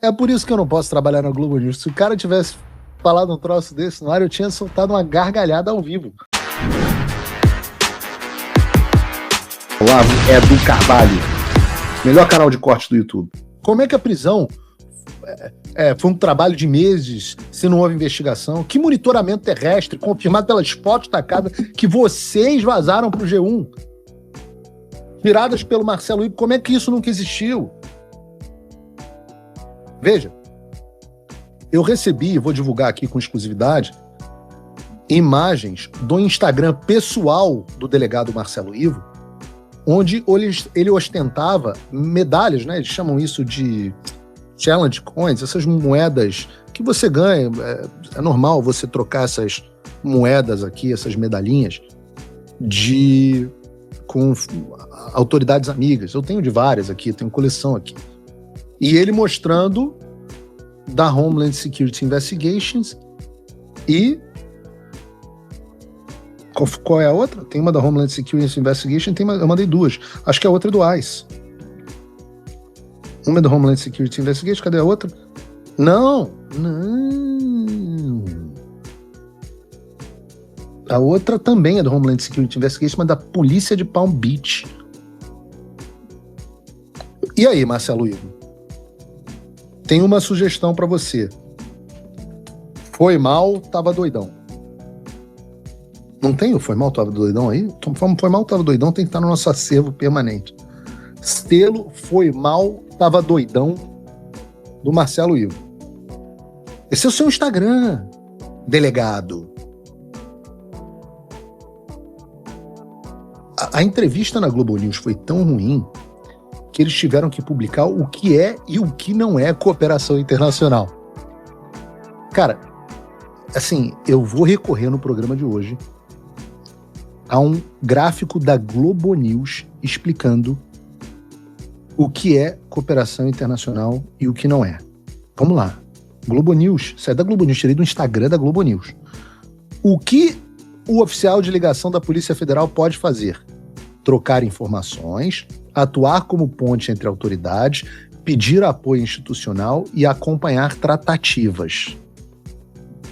É por isso que eu não posso trabalhar na Globo News. Se o cara tivesse falado um troço desse no ar, eu tinha soltado uma gargalhada ao vivo. Olá, é do Carvalho, melhor canal de corte do YouTube. Como é que a prisão foi um trabalho de meses, se não houve investigação? Que monitoramento terrestre, confirmado pelas fotos tacadas que vocês vazaram pro G1, tiradas pelo Marcelo Ivo, como é que isso nunca existiu? Veja, eu recebi, vou divulgar aqui com exclusividade, imagens do Instagram pessoal do delegado Marcelo Ivo, onde ele ostentava medalhas, né? Eles chamam isso de challenge coins, essas moedas que você ganha. É normal você trocar essas moedas aqui, essas medalhinhas, com autoridades amigas. Eu tenho de várias aqui, tenho coleção aqui. E ele mostrando da Homeland Security Investigations e... Qual é a outra? Tem uma da Homeland Security Investigation, eu mandei duas. Acho que a outra é do ICE. Uma é da Homeland Security Investigation, cadê a outra? Não. A outra também é da Homeland Security Investigation, mas da polícia de Palm Beach. E aí, Marcelo Ivo? Tem uma sugestão pra você. Foi mal, tava doidão. Não tem o Foi Mal, Tava Doidão aí? Foi Mal, Tava Doidão tem que estar no nosso acervo permanente. Selo Foi Mal, Tava Doidão do Marcelo Ivo. Esse é o seu Instagram, delegado. A entrevista na Globo News foi tão ruim que eles tiveram que publicar o que é e o que não é cooperação internacional. Cara, assim, eu vou recorrer no programa de hoje a um gráfico da Globo News explicando o que é cooperação internacional e o que não é. Vamos lá. Globo News, sai da Globo News, tirei do Instagram da Globo News. O que o oficial de ligação da Polícia Federal pode fazer? Trocar informações, atuar como ponte entre autoridades, pedir apoio institucional e acompanhar tratativas.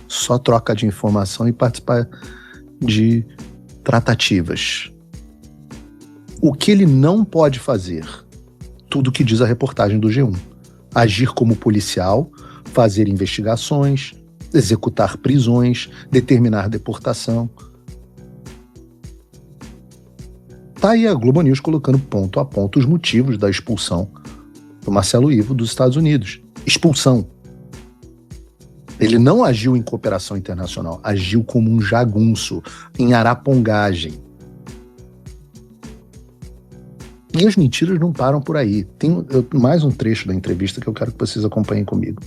Só troca de informação e participar de tratativas. O que ele não pode fazer? Tudo que diz a reportagem do G1. Agir como policial, fazer investigações, executar prisões, determinar deportação. Tá aí a Globo News colocando ponto a ponto os motivos da expulsão do Marcelo Ivo dos Estados Unidos. Expulsão. Ele não agiu em cooperação internacional, agiu como um jagunço, em arapongagem. E as mentiras não param por aí. Tem mais um trecho da entrevista que eu quero que vocês acompanhem comigo.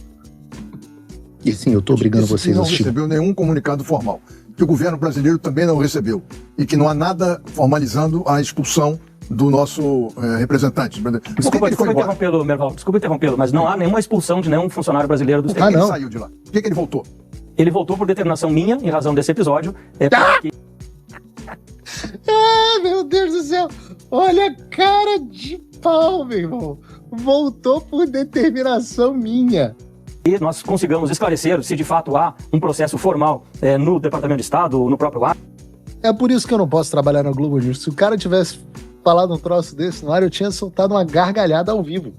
E sim, eu estou obrigando vocês a assistir. Não recebeu nenhum comunicado formal, que o governo brasileiro também não recebeu, e que não há nada formalizando a expulsão do nosso representante. Desculpa interrompê-lo, Merval. Desculpa interrompê-lo, mas não há nenhuma expulsão de nenhum funcionário brasileiro do exterior. Ele saiu de lá. Por que ele voltou? Ele voltou por determinação minha, em razão desse episódio. Meu Deus do céu! Olha a cara de pau, meu irmão! Voltou por determinação minha. E nós consigamos esclarecer se de fato há um processo formal no Departamento de Estado ou no próprio ar. É por isso que eu não posso trabalhar na Globo News. Se o cara tivesse falado um troço desse no ar, eu tinha soltado uma gargalhada ao vivo.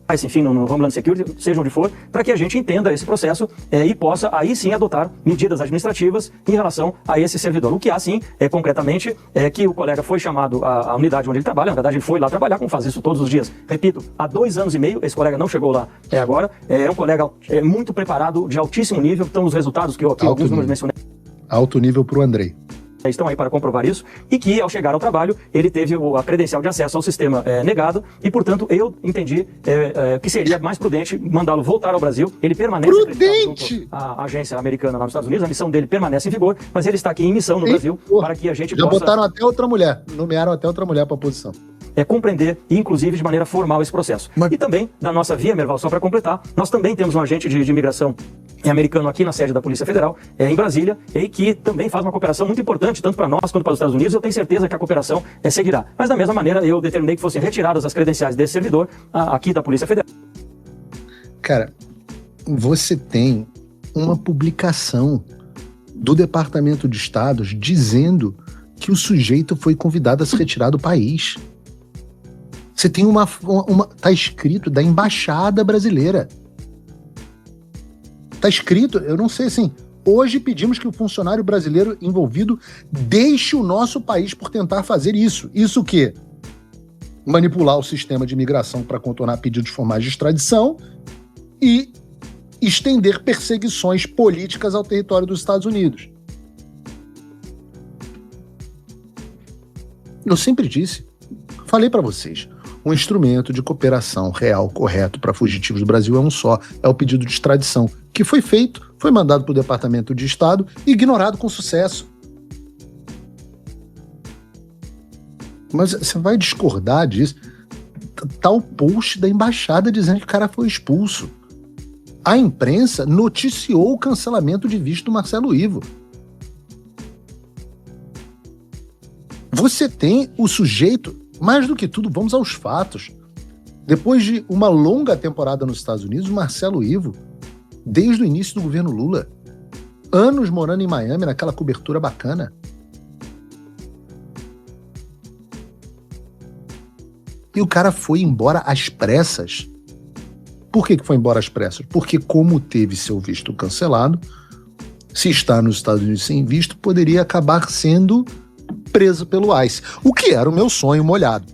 Mas enfim, no Homeland Security, seja onde for, para que a gente entenda esse processo e possa aí sim adotar medidas administrativas em relação a esse servidor. O que há sim, concretamente, é que o colega foi chamado à unidade onde ele trabalha, na verdade ele foi lá trabalhar, como faz isso todos os dias. Repito, há 2 anos e meio, esse colega não chegou lá agora, é um colega muito preparado, de altíssimo nível, então os resultados que eu aqui, alguns números mencionei. Alto nível para o Andrei. Estão aí para comprovar isso, e que ao chegar ao trabalho ele teve a credencial de acesso ao sistema negado, e portanto eu entendi que seria mais prudente mandá-lo voltar ao Brasil. Ele permanece junto à agência americana lá nos Estados Unidos, a missão dele permanece em vigor, mas ele está aqui em missão no Brasil para que a gente já possa... botaram até outra mulher, nomearam até outra mulher para a posição. Compreender, inclusive de maneira formal, esse processo. E também, da nossa via, Merval, só para completar, nós também temos um agente de imigração americano aqui na sede da Polícia Federal, em Brasília, e que também faz uma cooperação muito importante, tanto para nós quanto para os Estados Unidos. Eu tenho certeza que a cooperação seguirá. Mas da mesma maneira, eu determinei que fossem retiradas as credenciais desse servidor aqui da Polícia Federal. Cara, você tem uma publicação do Departamento de Estado dizendo que o sujeito foi convidado a se retirar do país. Você tem tá escrito da Embaixada Brasileira. Tá escrito, eu não sei assim, hoje pedimos que o funcionário brasileiro envolvido deixe o nosso país por tentar fazer isso. Isso o quê? Manipular o sistema de imigração para contornar pedidos formais de extradição e estender perseguições políticas ao território dos Estados Unidos. Eu sempre disse, falei para vocês, um instrumento de cooperação real, correto para fugitivos do Brasil é um só, é o pedido de extradição, que foi feito, foi mandado para o Departamento de Estado e ignorado com sucesso. Mas você vai discordar disso? Tá o post da embaixada dizendo que o cara foi expulso. A imprensa noticiou o cancelamento de visto do Marcelo Ivo. Você tem o sujeito, mais do que tudo, vamos aos fatos. Depois de uma longa temporada nos Estados Unidos, o Marcelo Ivo, desde o início do governo Lula, anos morando em Miami, naquela cobertura bacana. E o cara foi embora às pressas. Por que foi embora às pressas? Porque como teve seu visto cancelado, se está nos Estados Unidos sem visto, poderia acabar sendo preso pelo ICE. O que era o meu sonho molhado.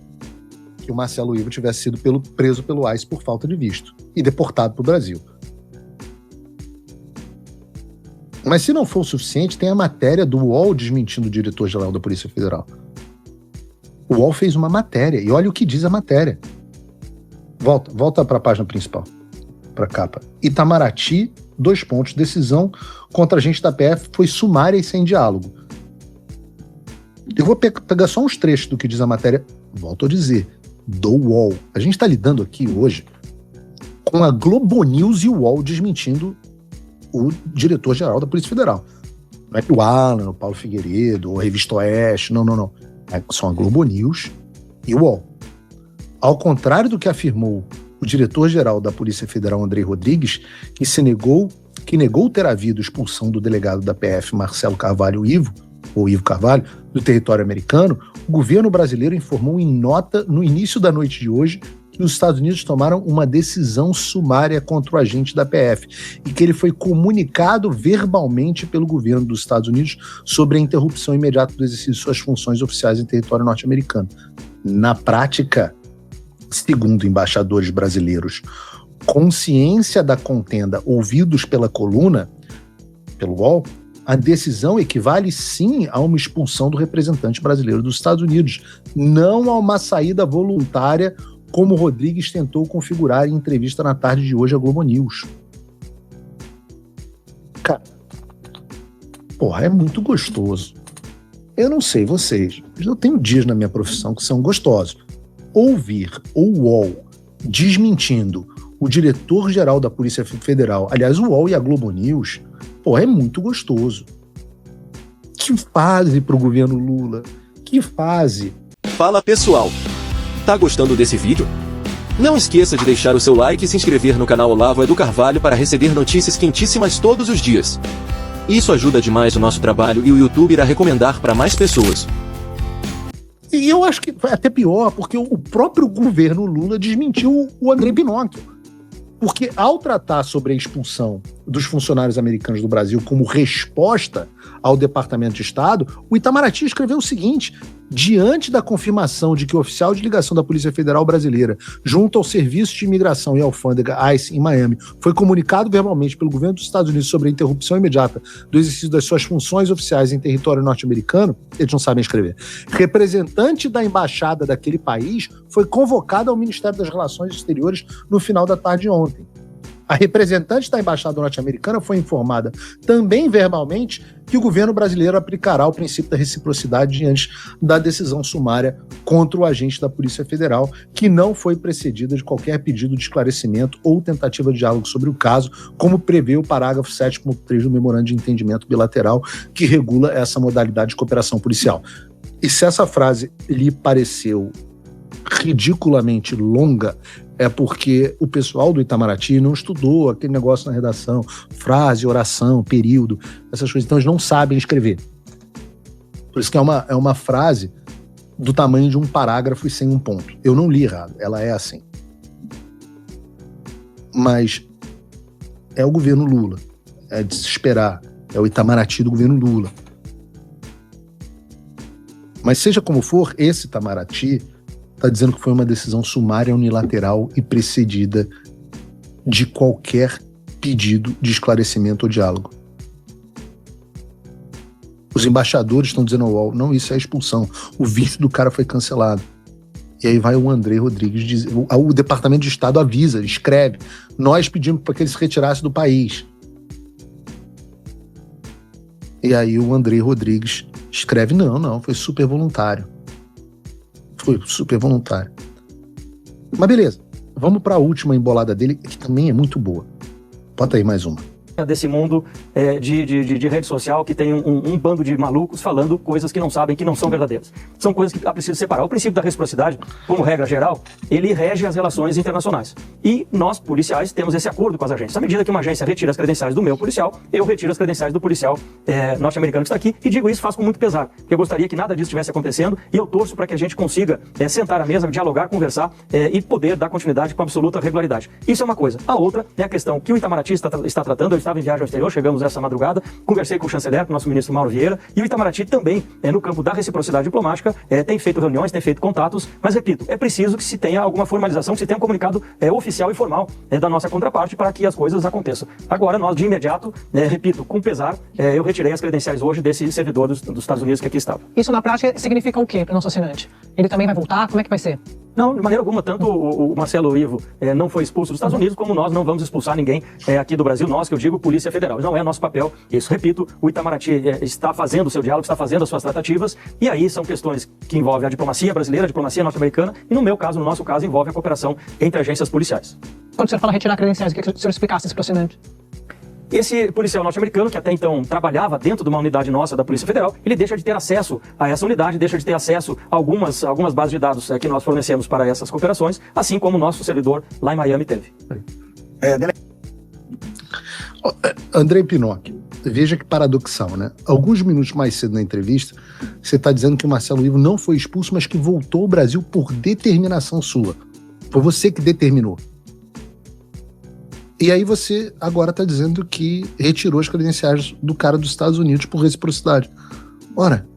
Que o Marcelo Ivo tivesse sido preso pelo ICE por falta de visto e deportado para o Brasil. Mas se não for o suficiente, tem a matéria do UOL desmentindo o diretor-geral da Polícia Federal. O UOL fez uma matéria, e olha o que diz a matéria. Volta para a página principal, para a capa. Itamaraty, 2 pontos, decisão contra agente da PF foi sumária e sem diálogo. Eu vou pegar só uns trechos do que diz a matéria, volto a dizer, do UOL. A gente está lidando aqui hoje com a Globo News e o UOL desmentindo o diretor-geral da Polícia Federal. Não é o Alan, o Paulo Figueiredo, ou a Revista Oeste, não. São a Globo News e o UOL. Ao contrário do que afirmou o diretor-geral da Polícia Federal, Andrei Rodrigues, que negou ter havido expulsão do delegado da PF, Marcelo Carvalho Ivo Carvalho, do território americano, o governo brasileiro informou em nota no início da noite de hoje que os Estados Unidos tomaram uma decisão sumária contra o agente da PF e que ele foi comunicado verbalmente pelo governo dos Estados Unidos sobre a interrupção imediata do exercício de suas funções oficiais em território norte-americano. Na prática, segundo embaixadores brasileiros, consciência da contenda ouvidos pela coluna, pelo UOL, a decisão equivale sim a uma expulsão do representante brasileiro dos Estados Unidos, não a uma saída voluntária, como Rodrigues tentou configurar em entrevista na tarde de hoje à Globo News. Cara, porra, é muito gostoso. Eu não sei vocês, eu tenho dias na minha profissão que são gostosos. Ouvir o UOL desmentindo o diretor-geral da Polícia Federal, aliás, o UOL e a Globo News, porra, é muito gostoso. Que fase pro governo Lula, que fase. Fala pessoal, tá gostando desse vídeo? Não esqueça de deixar o seu like e se inscrever no canal Olavo do Carvalho para receber notícias quentíssimas todos os dias. Isso ajuda demais o nosso trabalho e o YouTube irá recomendar para mais pessoas. E eu acho que foi até pior, porque o próprio governo Lula desmentiu o André Pinocchio. Porque ao tratar sobre a expulsão dos funcionários americanos do Brasil como resposta ao Departamento de Estado, o Itamaraty escreveu o seguinte: diante da confirmação de que o oficial de ligação da Polícia Federal Brasileira junto ao Serviço de Imigração e Alfândega ICE em Miami foi comunicado verbalmente pelo governo dos Estados Unidos sobre a interrupção imediata do exercício das suas funções oficiais em território norte-americano, eles não sabem escrever, representante da embaixada daquele país foi convocado ao Ministério das Relações Exteriores no final da tarde de ontem. A representante da embaixada norte-americana foi informada também verbalmente que o governo brasileiro aplicará o princípio da reciprocidade diante da decisão sumária contra o agente da Polícia Federal, que não foi precedida de qualquer pedido de esclarecimento ou tentativa de diálogo sobre o caso, como prevê o parágrafo 7.3 do Memorando de Entendimento Bilateral, que regula essa modalidade de cooperação policial. E se essa frase lhe pareceu ridiculamente longa é porque o pessoal do Itamaraty não estudou aquele negócio na redação, frase, oração, período, essas coisas, então eles não sabem escrever. Por isso que é uma frase do tamanho de um parágrafo e sem um ponto. Eu não li errado, ela é assim. Mas é o governo Lula, é de se esperar, é o Itamaraty do governo Lula. Mas seja como for, esse Itamaraty está dizendo que foi uma decisão sumária, unilateral e precedida de qualquer pedido de esclarecimento ou diálogo. Os embaixadores estão dizendo ao UOL, não, isso é expulsão. O visto do cara foi cancelado. E aí vai o André Rodrigues dizer, o Departamento de Estado avisa, escreve, nós pedimos para que ele se retirasse do país. E aí o André Rodrigues escreve, não, foi super voluntário. Foi super voluntário. Mas beleza, vamos para a última embolada dele, que também é muito boa. Bota aí mais uma. Desse mundo de rede social que tem um bando de malucos falando coisas que não sabem, que não são verdadeiras. São coisas que é preciso separar. O princípio da reciprocidade, como regra geral, ele rege as relações internacionais. E nós, policiais, temos esse acordo com as agências. À medida que uma agência retira as credenciais do meu policial, eu retiro as credenciais do policial norte-americano que está aqui, e digo isso, faço com muito pesar, porque eu gostaria que nada disso estivesse acontecendo, e eu torço para que a gente consiga sentar à mesa, dialogar, conversar e poder dar continuidade com absoluta regularidade. Isso é uma coisa. A outra é a questão que o Itamaraty está tratando. Eu estava em viagem ao exterior, chegamos essa madrugada, conversei com o chanceler, com o nosso ministro Mauro Vieira, e o Itamaraty também, no campo da reciprocidade diplomática, tem feito reuniões, tem feito contatos, mas repito, é preciso que se tenha alguma formalização, que se tenha um comunicado oficial e formal da nossa contraparte para que as coisas aconteçam. Agora, nós, de imediato, repito, com pesar, eu retirei as credenciais hoje desse servidor dos Estados Unidos que aqui estava. Isso na prática significa o quê para o nosso assinante? Ele também vai voltar? Como é que vai ser? Não, de maneira alguma, tanto o Marcelo Ivo não foi expulso dos Estados Unidos, como nós não vamos expulsar ninguém aqui do Brasil, nós, que eu digo, Polícia Federal. Não é nosso papel, isso, repito, o Itamaraty está fazendo o seu diálogo, está fazendo as suas tratativas, e aí são questões que envolvem a diplomacia brasileira, a diplomacia norte-americana, e no nosso caso, envolve a cooperação entre agências policiais. Quando o senhor fala retirar credenciais, eu queria que o senhor explicasse isso para o assinante. Esse policial norte-americano, que até então trabalhava dentro de uma unidade nossa da Polícia Federal, ele deixa de ter acesso a essa unidade, deixa de ter acesso a algumas bases de dados que nós fornecemos para essas cooperações, assim como o nosso servidor lá em Miami teve. André Pinocchio, veja que paradoxal, né? Alguns minutos mais cedo na entrevista, você está dizendo que o Marcelo Ivo não foi expulso, mas que voltou ao Brasil por determinação sua. Foi você que determinou. E aí você agora está dizendo que retirou as credenciais do cara dos Estados Unidos por reciprocidade. Ora,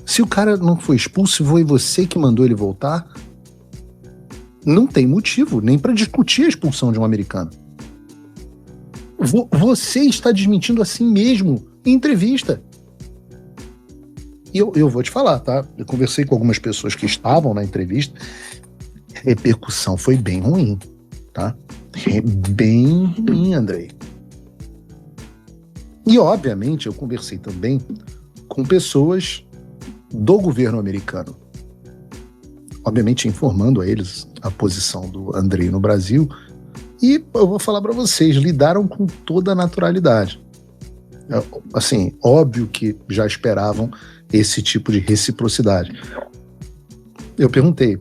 se o cara não foi expulso, foi você que mandou ele voltar, não tem motivo nem para discutir a expulsão de um americano. Você está desmentindo assim mesmo em entrevista. E eu vou te falar, tá? Eu conversei com algumas pessoas que estavam na entrevista. A repercussão foi bem ruim, tá? Bem ruim, Andrei. E, obviamente, eu conversei também com pessoas do governo americano. Obviamente, informando a eles a posição do Andrei no Brasil. E eu vou falar para vocês, lidaram com toda a naturalidade. Assim, óbvio que já esperavam esse tipo de reciprocidade. Eu perguntei,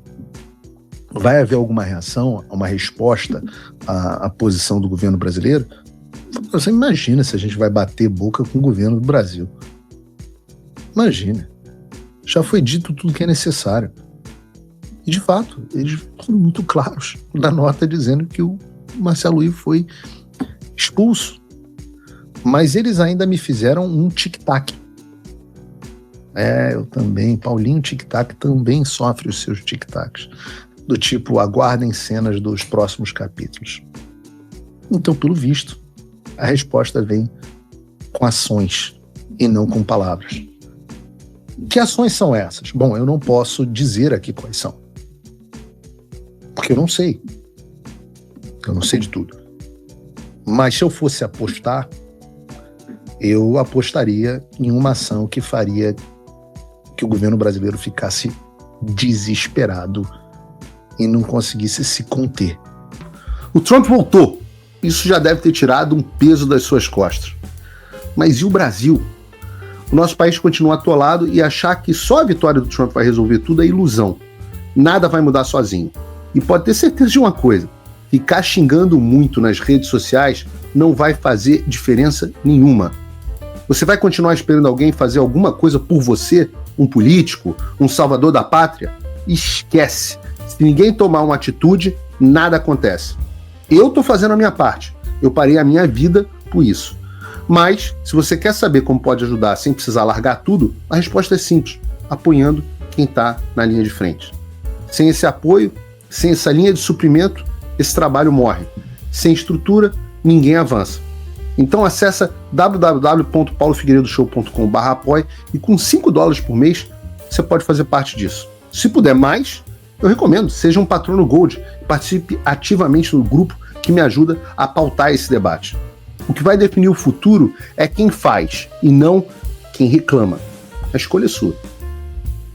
vai haver alguma reação, uma resposta à posição do governo brasileiro? Você imagina se a gente vai bater boca com o governo do Brasil. Imagina. Já foi dito tudo que é necessário. E, de fato, eles foram muito claros na nota dizendo que o Marcelo Ivo foi expulso. Mas eles ainda me fizeram um tic-tac. Eu também. Paulinho Tic-Tac também sofre os seus tic-tacs. Do tipo, aguardem cenas dos próximos capítulos. Então, pelo visto, a resposta vem com ações e não com palavras. Que ações são essas? Bom, eu não posso dizer aqui quais são. Porque eu não sei. Eu não sei de tudo. Mas se eu fosse apostar, eu apostaria em uma ação que faria que o governo brasileiro ficasse desesperado e não conseguisse se conter. O Trump voltou. Isso já deve ter tirado um peso das suas costas. Mas e o Brasil? O nosso país continua atolado e achar que só a vitória do Trump vai resolver tudo é ilusão. nada vai mudar sozinho. E pode ter certeza de uma coisa, ficar xingando muito nas redes sociais não vai fazer diferença nenhuma. Você vai continuar esperando alguém fazer alguma coisa por você, um político, um salvador da pátria? Esquece. Se ninguém tomar uma atitude, nada acontece. Eu estou fazendo a minha parte. Eu parei a minha vida por isso. Mas, se você quer saber como pode ajudar sem precisar largar tudo, a resposta é simples, apoiando quem está na linha de frente. Sem esse apoio, sem essa linha de suprimento, esse trabalho morre. Sem estrutura, ninguém avança. Então acessa www.paulofigueiredoshow.com/apoie e com $5 por mês você pode fazer parte disso. Se puder mais, eu recomendo, seja um patrono Gold e participe ativamente no grupo que me ajuda a pautar esse debate. O que vai definir o futuro é quem faz e não quem reclama. A escolha é sua.